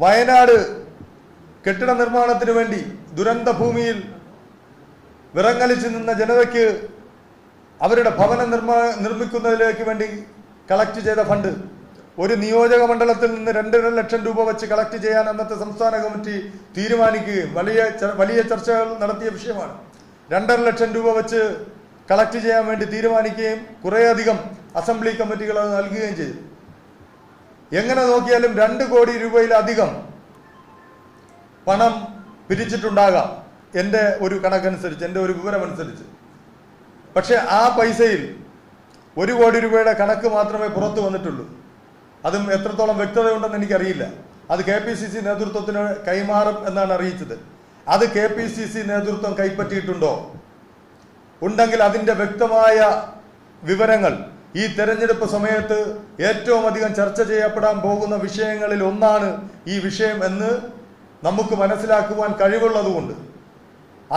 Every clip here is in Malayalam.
വയനാട് കെട്ടിട നിർമ്മാണത്തിന് വേണ്ടി ദുരന്ത ഭൂമിയിൽ വിറങ്ങലിച്ചു നിന്ന ജനതയ്ക്ക് അവരുടെ ഭവനം നിർമ്മിക്കുന്നതിലേക്ക് വേണ്ടി കളക്ട് ചെയ്ത ഫണ്ട് ഒരു നിയോജക മണ്ഡലത്തിൽ നിന്ന് 2.5 ലക്ഷം രൂപ വെച്ച് കളക്ട് ചെയ്യാൻ അന്നത്തെ സംസ്ഥാന കമ്മിറ്റി തീരുമാനിക്കുകയും വലിയ ചർച്ചകൾ നടത്തിയ വിഷയമാണ്. 2.5 ലക്ഷം രൂപ വെച്ച് കളക്ട് ചെയ്യാൻ വേണ്ടി തീരുമാനിക്കുകയും കുറേയധികം അസംബ്ലി കമ്മിറ്റികൾ അത് നൽകുകയും ചെയ്തു. എങ്ങനെ നോക്കിയാലും 2 കോടി രൂപയിലധികം പണം പിരിച്ചിട്ടുണ്ടാകാം എൻ്റെ ഒരു കണക്കനുസരിച്ച്, എൻ്റെ ഒരു വിവരമനുസരിച്ച്. പക്ഷെ ആ പൈസയിൽ 1 കോടി രൂപയുടെ കണക്ക് മാത്രമേ പുറത്തു വന്നിട്ടുള്ളൂ. അതും എത്രത്തോളം വ്യക്തതയുണ്ടെന്ന് എനിക്കറിയില്ല. അത് KPCC നേതൃത്വത്തിന് കൈമാറും എന്നാണ് അറിയിച്ചത്. അത് KPCC നേതൃത്വം കൈപ്പറ്റിയിട്ടുണ്ടോ? ഉണ്ടെങ്കിൽ അതിൻ്റെ വ്യക്തമായ വിവരങ്ങൾ ഈ തെരഞ്ഞെടുപ്പ് സമയത്ത് ഏറ്റവും അധികം ചർച്ച ചെയ്യപ്പെടാൻ പോകുന്ന വിഷയങ്ങളിൽ ഒന്നാണ് ഈ വിഷയം എന്ന് നമുക്ക് മനസ്സിലാക്കുവാൻ കഴിവുള്ളതുകൊണ്ട്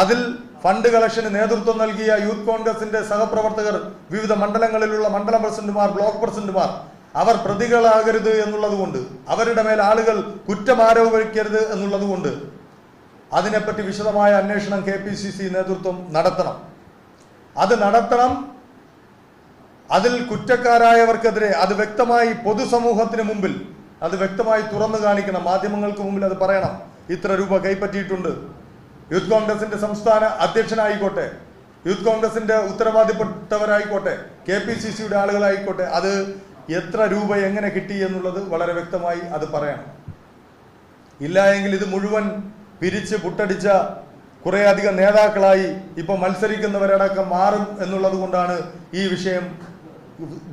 അതിൽ ഫണ്ട് കളക്ഷന് നേതൃത്വം നൽകിയ യൂത്ത് കോൺഗ്രസിന്റെ സഹപ്രവർത്തകർ, വിവിധ മണ്ഡലങ്ങളിലുള്ള മണ്ഡലം പ്രസിഡന്റുമാർ, ബ്ലോക്ക് പ്രസിഡന്റുമാർ, അവർ പ്രതികളാകരുത് എന്നുള്ളതുകൊണ്ട്, അവരുടെ മേൽ ആളുകൾ കുറ്റമാരോപിക്കരുത് എന്നുള്ളതുകൊണ്ട് അതിനെപ്പറ്റി വിശദമായ അന്വേഷണം KPCC നേതൃത്വം നടത്തണം. അത് നടത്തണം. അതിൽ കുറ്റക്കാരായവർക്കെതിരെ അത് വ്യക്തമായി പൊതുസമൂഹത്തിന് മുമ്പിൽ അത് വ്യക്തമായി തുറന്നു കാണിക്കണം. മാധ്യമങ്ങൾക്ക് മുമ്പിൽ അത് പറയണം. ഇത്ര രൂപ കൈപ്പറ്റിയിട്ടുണ്ട്. യൂത്ത് കോൺഗ്രസിന്റെ സംസ്ഥാന അധ്യക്ഷനായിക്കോട്ടെ, യൂത്ത് കോൺഗ്രസിന്റെ ഉത്തരവാദിപ്പെട്ടവരായിക്കോട്ടെ, KPCCയുടെ ആളുകളായിക്കോട്ടെ, അത് എത്ര രൂപ എങ്ങനെ കിട്ടി എന്നുള്ളത് വളരെ വ്യക്തമായി അത് പറയണം. ഇല്ല എങ്കിൽ ഇത് മുഴുവൻ പിരിച്ച് പുട്ടടിച്ച കുറേയധികം നേതാക്കളായി ഇപ്പൊ മത്സരിക്കുന്നവരടക്കം മാറും എന്നുള്ളത് കൊണ്ടാണ് ഈ വിഷയം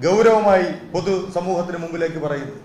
ഗൗരവമായി പൊതു സമൂഹത്തിന് മുമ്പിലേക്ക് പറയുന്നത്.